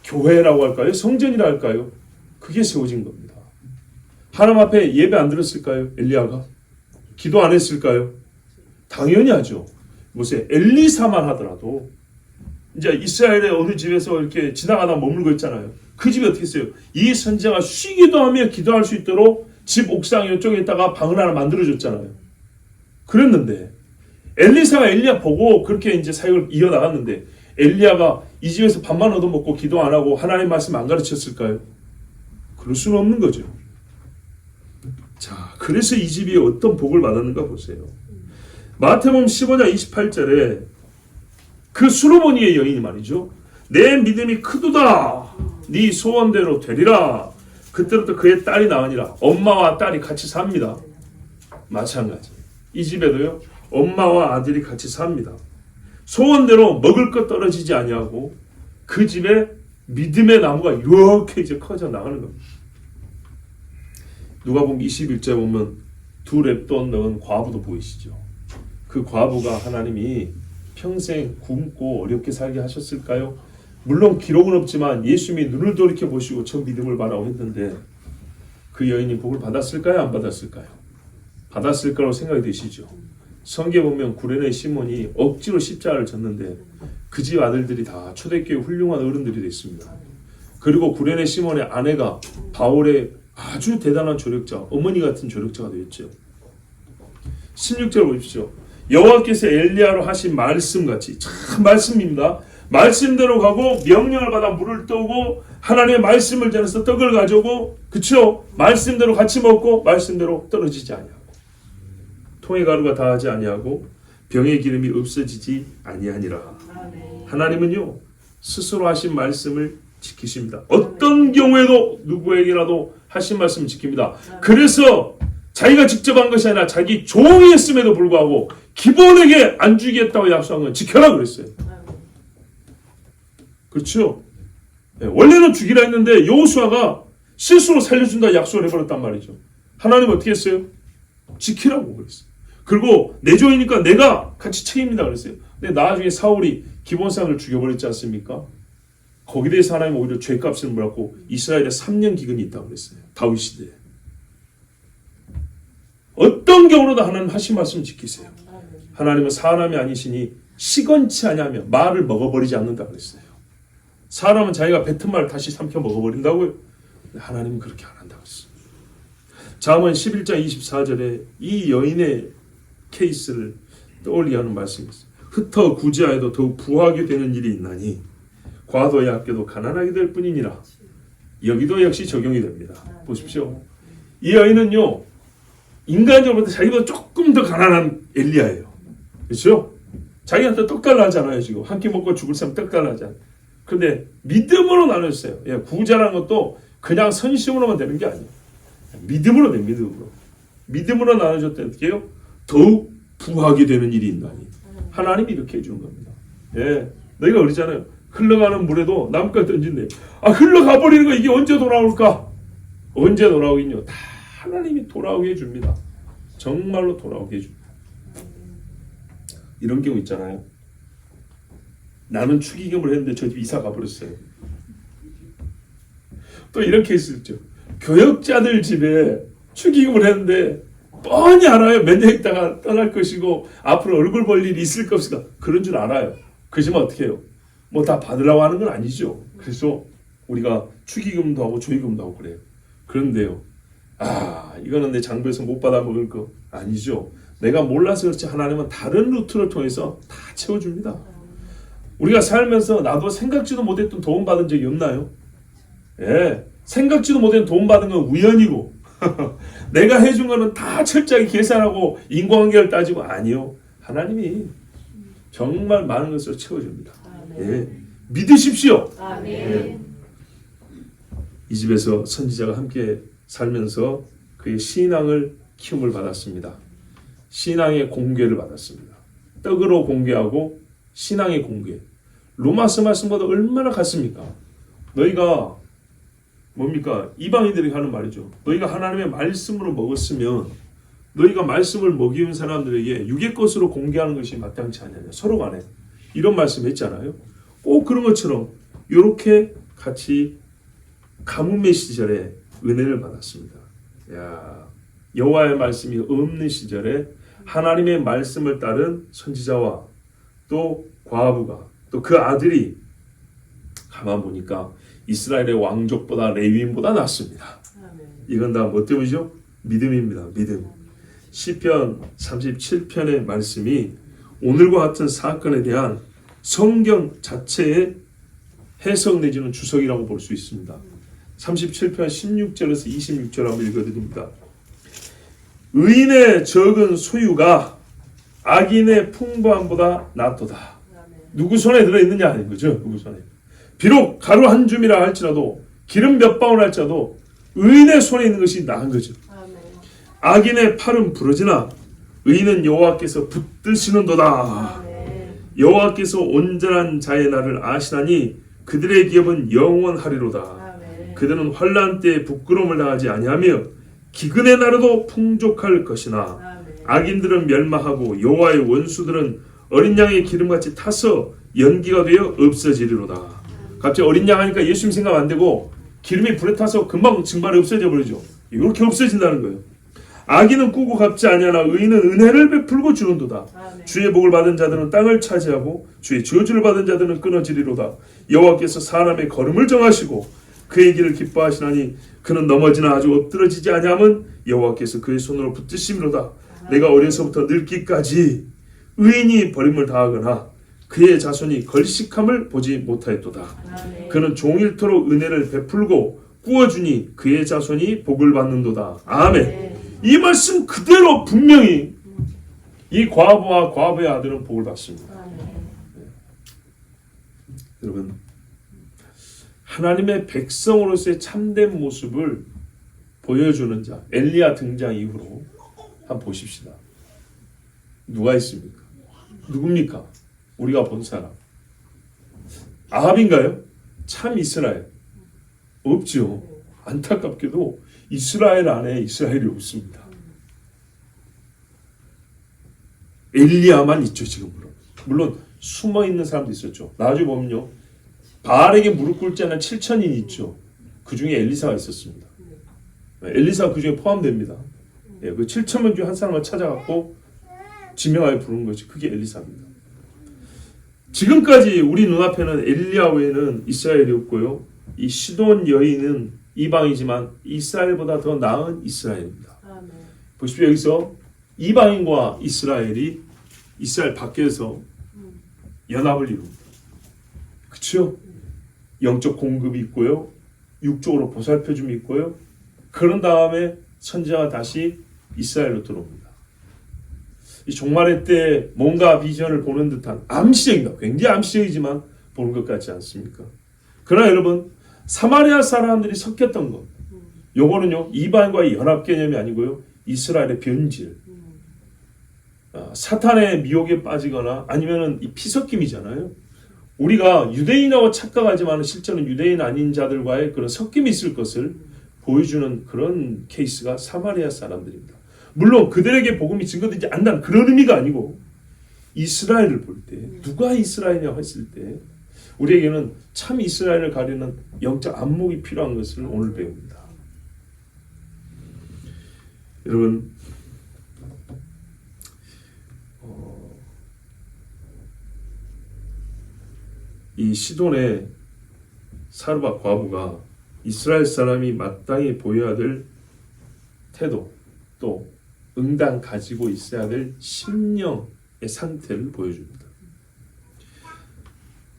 교회라고 할까요? 성전이라 할까요? 그게 세워진 겁니다. 하나님 앞에 예배 안 드렸을까요? 엘리야가? 기도 안 했을까요? 당연히 하죠. 보세요. 엘리사만 하더라도 이제 이스라엘의 어느 집에서 이렇게 지나가다 머물고 있잖아요. 그 집이 어떻게 했어요? 이 선지자가 쉬기도 하며 기도할 수 있도록 집 옥상 이쪽에다가 방을 하나 만들어줬잖아요. 그랬는데 엘리사가 엘리야 보고 그렇게 이제 사역을 이어나갔는데 엘리야가 이 집에서 밥만 얻어먹고 기도 안 하고 하나님 말씀 안 가르쳤을까요? 그럴 수는 없는 거죠. 자, 그래서 이 집이 어떤 복을 받았는가 보세요. 마태복음 15장 28절에 그 수르보니의 여인이 말이죠. 내 믿음이 크도다. 네 소원대로 되리라. 그때부터 그의 딸이 나으니라. 엄마와 딸이 같이 삽니다. 마찬가지. 이 집에도요. 엄마와 아들이 같이 삽니다. 소원대로 먹을 것 떨어지지 아니하고 그 집에 믿음의 나무가 이렇게 이제 커져 나가는 겁니다. 누가복음 21절 보면 두 랩돈 넣은 과부도 보이시죠? 그 과부가 하나님이 평생 굶고 어렵게 살게 하셨을까요? 물론 기록은 없지만 예수님이 눈을 돌이켜 보시고 저 믿음을 바라고 했는데 그 여인이 복을 받았을까요? 안 받았을까요? 받았을 거라고 생각이 되시죠? 성경에 보면 구레네 시몬이 억지로 십자가를 졌는데 그 집 아들들이 다 초대교회 훌륭한 어른들이 됐습니다. 그리고 구레네 시몬의 아내가 바울의 아주 대단한 조력자, 어머니 같은 조력자가 되었죠. 16절 보십시오. 여호와께서 엘리야로 하신 말씀같이, 참 말씀입니다. 말씀대로 가고 명령을 받아 물을 떠오고 하나님의 말씀을 전해서 떡을 가져오고, 그쵸? 말씀대로 같이 먹고 말씀대로 떨어지지 아니하고 통의 가루가 다하지 아니하고 병의 기름이 없어지지 아니하니라. 하나님은요 스스로 하신 말씀을 지키십니다. 어떤 경우에도 누구에게라도 하신 말씀을 지킵니다. 그래서 자기가 직접 한 것이 아니라 자기 종이 했음에도 불구하고 기본에게 안 주겠다고 약속한 건 지켜라 그랬어요. 그렇죠? 네, 원래는 주기라 했는데 여호수아가 스스로 살려준다 약속을 해버렸단 말이죠. 하나님 어떻게 했어요? 지키라고 그랬어요. 그리고 내조이니까 내가 같이 책임이다 그랬어요. 근데 나중에 사울이 기본상을 죽여버렸지 않습니까? 거기에 대해서 하나님 오히려 죄값을 물었고 이스라엘에 3년 기근이 있다고 그랬어요. 다윗 시대에. 어떤 경우로도 하나님 하신 말씀 지키세요. 하나님은 사람이 아니시니 시건치 아니하며 말을 먹어버리지 않는다 그랬어요. 사람은 자기가 뱉은 말을 다시 삼켜 먹어버린다고요. 하나님은 그렇게 안 한다고 했어요. 잠언 11장 24절에 이 여인의 케이스를 떠올리게 하는 말씀이 있어요. 흩어 구제하여도 더욱 부하게 되는 일이 있나니 과도에 아껴도 가난하게 될 뿐이니라. 여기도 역시 적용이 됩니다. 보십시오. 이 여인은요, 인간적으로 자기보다 조금 더 가난한 엘리야예요. 그렇죠? 자기한테 떡 달라 하잖아요. 지금 한 끼 먹고 죽을 사람 떡 달라 하잖아요. 근데 믿음으로 나눴어요. 예, 구제라는 것도 그냥 선심으로만 되는 게 아니에요. 믿음으로 돼, 믿음으로. 믿음으로 나눠줬더니 어떻게 해요? 더욱 부하게 되는 일이 있나니. 하나님이 이렇게 해주는 겁니다. 예, 너희가 그러잖아요. 흘러가는 물에도 나뭇가지 던진대. 아, 흘러가 버리는 거 이게 언제 돌아올까? 언제 돌아오긴요. 다 하나님이 돌아오게 해줍니다. 정말로 돌아오게 해줍니다. 이런 경우 있잖아요. 나는 축의금을 했는데 저 집 이사 가버렸어요. 또 이런 케이스 있죠. 교역자들 집에 축의금을 했는데 뻔히 알아요. 몇 년 있다가 떠날 것이고 앞으로 얼굴 볼 일이 있을 것이다. 그런 줄 알아요. 그러지만 어떻게 해요? 뭐 다 받으라고 하는 건 아니죠. 그래서 우리가 축의금도 하고 조의금도 하고 그래요. 그런데요. 아, 이거는 내 장부에서 못 받아 먹을 거 아니죠. 내가 몰라서 그렇지 하나님은 다른 루트를 통해서 다 채워줍니다. 우리가 살면서 나도 생각지도 못했던 도움 받은 적이 없나요? 예, 생각지도 못했던 도움 받은 건 우연이고 내가 해준 거는 다 철저하게 계산하고 인과관계를 따지고 아니요. 하나님이 정말 많은 것을 채워줍니다. 예, 믿으십시오. 예. 이 집에서 선지자가 함께 살면서 그의 신앙을 키움을 받았습니다. 신앙의 공개를 받았습니다. 떡으로 공개하고 신앙의 공개. 로마서 말씀보다 얼마나 같습니까? 너희가 뭡니까? 이방인들이 하는 말이죠. 너희가 하나님의 말씀으로 먹었으면 너희가 말씀을 먹이는 사람들에게 육의 것으로 공개하는 것이 마땅치 않느냐. 서로 간에 이런 말씀 했잖아요. 꼭 그런 것처럼 이렇게 같이 가뭄의 시절에 은혜를 받았습니다. 야, 여호와의 말씀이 없는 시절에 하나님의 말씀을 따른 선지자와 또 과부가 또 그 아들이 가만 보니까 이스라엘의 왕족보다 레위인보다 낫습니다. 이건 다 뭐 때문이죠? 믿음입니다. 믿음. 시편 37편의 말씀이 오늘과 같은 사건에 대한 성경 자체의 해석 내지는 주석이라고 볼 수 있습니다. 37편 16절에서 26절 한번 읽어드립니다. 의인의 적은 소유가 악인의 풍부함보다 낫도다. 누구 손에 들어있느냐 하는 거죠. 누구 손에. 비록 가루 한 줌이라 할지라도 기름 몇 방울 할지라도 의인의 손에 있는 것이 나은 거죠. 악인의 팔은 부러지나 의인은 여호와께서 붙드시는도다. 여호와께서 온전한 자의 날을 아시나니 그들의 기업은 영원하리로다. 그들은 환난 때에 부끄러움을 당하지 아니하며 기근의 날에도 풍족할 것이나 악인들은 멸망하고 여호와의 원수들은 어린 양의 기름같이 타서 연기가 되어 없어지리로다. 갑자기 어린 양 하니까 예수님 생각 안 되고 기름이 불에 타서 금방 증발이 없어져 버리죠. 이렇게 없어진다는 거예요. 악인은 꾸고 갚지 아니하나 의인은 은혜를 베풀고 주는도다. 주의 복을 받은 자들은 땅을 차지하고 주의 저주를 받은 자들은 끊어지리로다. 여호와께서 사람의 걸음을 정하시고 그의 길을 기뻐하시나니 그는 넘어지나 아주 엎드러지지 아니함은 여호와께서 그의 손으로 붙드심이로다. 내가 어려서부터 늙기까지 의인이 버림을 당하거나 그의 자손이 걸식함을 보지 못하였도다. 그는 종일토록 은혜를 베풀고 꾸어주니 그의 자손이 복을 받는도다. 아멘. 이 말씀 그대로 분명히 이 과부와 과부의 아들은 복을 받습니다. 여러분, 하나님의 백성으로서의 참된 모습을 보여주는 자, 엘리야 등장 이후로 한번 보십시다. 누가 있습니까? 누굽니까? 우리가 본 사람. 아합인가요? 참 이스라엘. 없죠. 안타깝게도 이스라엘 안에 이스라엘이 없습니다. 엘리야만 있죠 지금으로. 물론 숨어 있는 사람도 있었죠. 나중에 보면요, 바알에게 무릎 꿇지 않은 7천인이 있죠. 그 중에 엘리사가 있었습니다. 엘리사가 그 중에 포함됩니다. 그 7천명 중에 한 사람을 찾아갖고 지명하여 부르는 것이 그게 엘리사입니다. 지금까지 우리 눈앞에는 엘리야 외에는 이스라엘이 없고요. 이 시돈 여인은 이방이지만 이스라엘보다 더 나은 이스라엘입니다. 보십시오. 여기서 이방인과 이스라엘이 이스라엘 밖에서 연합을 이룹니다. 그렇죠? 영적 공급이 있고요. 육적으로 보살펴줌이 있고요. 그런 다음에 선지자가 다시 이스라엘로 들어옵니다. 이 종말의 때 뭔가 비전을 보는 듯한 암시적입니다. 굉장히 암시적이지만 보는 것 같지 않습니까? 그러나 여러분, 사마리아 사람들이 섞였던 것, 요거는요 이방과의 연합 개념이 아니고요 이스라엘의 변질, 사탄의 미혹에 빠지거나 아니면은 이 피섞임이잖아요. 우리가 유대인하고 착각하지만 실제는 유대인 아닌 자들과의 그런 섞임이 있을 것을 보여주는 그런 케이스가 사마리아 사람들입니다. 물론 그들에게 복음이 증거되지 않는다는 그런 의미가 아니고, 이스라엘을 볼 때 누가 이스라엘이냐고 했을 때 우리에게는 참 이스라엘을 가리는 영적 안목이 필요한 것을 오늘 배웁니다. 여러분, 이 시돈의 사르밧 과부가 이스라엘 사람이 마땅히 보여야 될 태도, 또 응당 가지고 있어야 될 심령의 상태를 보여줍니다.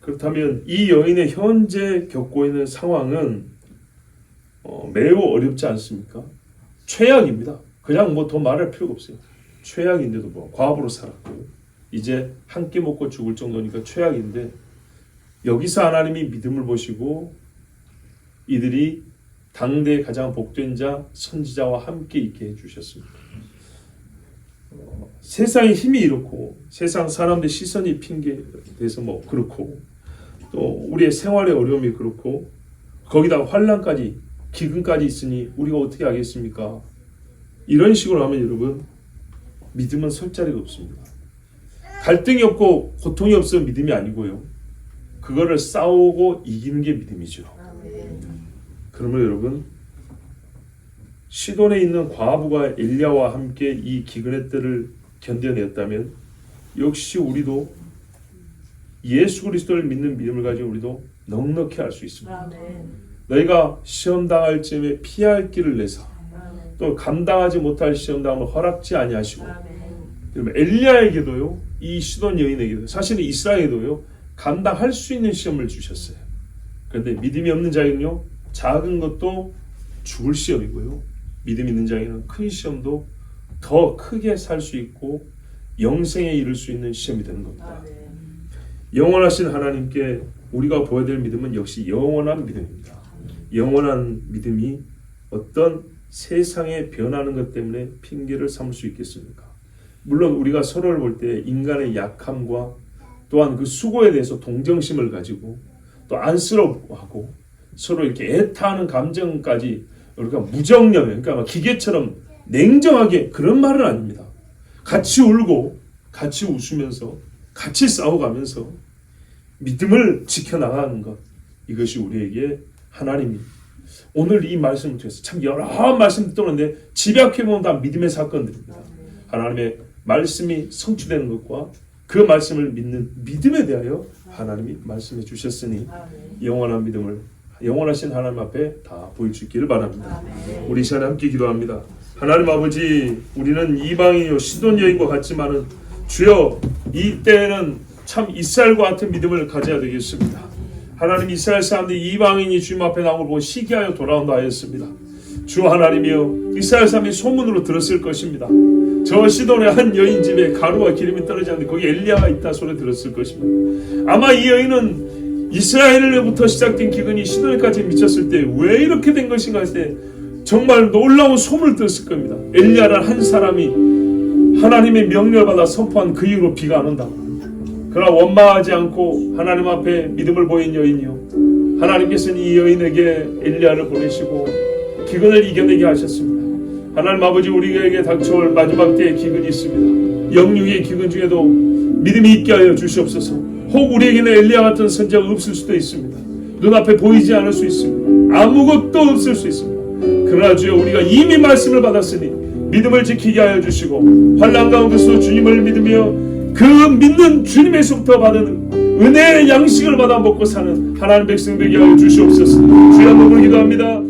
그렇다면 이 여인의 현재 겪고 있는 상황은 매우 어렵지 않습니까? 최악입니다. 그냥 뭐 더 말할 필요가 없어요. 최악인데도 뭐 과부로 살았고요. 이제 한 끼 먹고 죽을 정도니까 최악인데, 여기서 하나님이 믿음을 보시고 이들이 당대에 가장 복된 자 선지자와 함께 있게 해주셨습니다. 세상의 힘이 이렇고 세상 사람들 시선이 핑계돼서 뭐 그렇고, 또 우리의 생활의 어려움이 그렇고, 거기다 환난까지 기근까지 있으니 우리가 어떻게 하겠습니까? 이런 식으로 하면 여러분, 믿음은 설 자리가 없습니다. 갈등이 없고 고통이 없으면 믿음이 아니고요, 그거를 싸우고 이기는 게 믿음이죠. 그러면 여러분, 시돈에 있는 과부가 엘리야와 함께 이 기근의 때를 견뎌냈다면 역시 우리도 예수 그리스도를 믿는 믿음을 가지고 우리도 넉넉히 할 수 있습니다. 너희가 시험 당할 즈음에 피할 길을 내사 또 감당하지 못할 시험 당함을 허락지 아니하시고, 그러면 엘리야에게도요, 이 시돈 여인에게도, 사실은 이스라엘에도요 감당할 수 있는 시험을 주셨어요. 그런데 믿음이 없는 자에게는요, 작은 것도 죽을 시험이고요, 믿음 있는 자에게는 큰 시험도 더 크게 살 수 있고 영생에 이를 수 있는 시험이 되는 겁니다. 영원하신 하나님께 우리가 보여야 될 믿음은 역시 영원한 믿음입니다. 영원한 믿음이 어떤 세상에 변하는 것 때문에 핑계를 삼을 수 있겠습니까? 물론 우리가 서로를 볼 때 인간의 약함과 또한 그 수고에 대해서 동정심을 가지고 또 안쓰러워하고 서로 이렇게 애타하는 감정까지 우리가 무정념, 그러니까 기계처럼 냉정하게, 그런 말은 아닙니다. 같이 울고 같이 웃으면서 같이 싸워가면서 믿음을 지켜나가는 것, 이것이 우리에게 하나님이 오늘 이 말씀을 통해서 참 여러 말씀 듣는데 집약해보면 다 믿음의 사건들입니다. 하나님의 말씀이 성취되는 것과 그 말씀을 믿는 믿음에 대하여 하나님이 말씀해 주셨으니 영원한 믿음을 영원하신 하나님 앞에 다 보일 수 있기를 바랍니다. 우리 이 시간에 함께 기도합니다. 하나님 아버지, 우리는 이방인이요 시돈 여인과 같지만은 주여, 이때에는 참 이스라엘과 같은 믿음을 가져야 되겠습니다. 하나님, 이스라엘 사람들이 이방인이 주님 앞에 나온 걸 보고 시기하여 돌아온다 하였습니다. 주 하나님이여, 이스라엘 사람이 소문으로 들었을 것입니다. 저 시돈의 한 여인 집에 가루와 기름이 떨어지 않는데 거기 엘리야가 있다 소리 들었을 것입니다. 아마 이 여인은 이스라엘로부터 시작된 기근이 시돈에까지 미쳤을 때 왜 이렇게 된 것인가 했을 때 정말 놀라운 소문을 들었을 겁니다. 엘리야라는 한 사람이 하나님의 명령을 받아 선포한 그 이후로 비가 안 온다. 그러나 원망하지 않고 하나님 앞에 믿음을 보인 여인이요, 하나님께서는 이 여인에게 엘리야를 보내시고 기근을 이겨내게 하셨습니다. 하나님 아버지, 우리에게 닥쳐올 마지막 때의 기근이 있습니다. 영육의 기근 중에도 믿음이 있게 하여 주시옵소서. 혹 우리에게는 엘리야 같은 선지자가 없을 수도 있습니다. 눈앞에 보이지 않을 수 있습니다. 아무것도 없을 수 있습니다. 그러나 주여, 우리가 이미 말씀을 받았으니 믿음을 지키게 하여 주시고 환난 가운데서 주님을 믿으며 그 믿는 주님에서부터 받은 은혜의 양식을 받아 먹고 사는 하나님 백성 되게 하여 주시옵소서. 주여, 한번 기도합니다.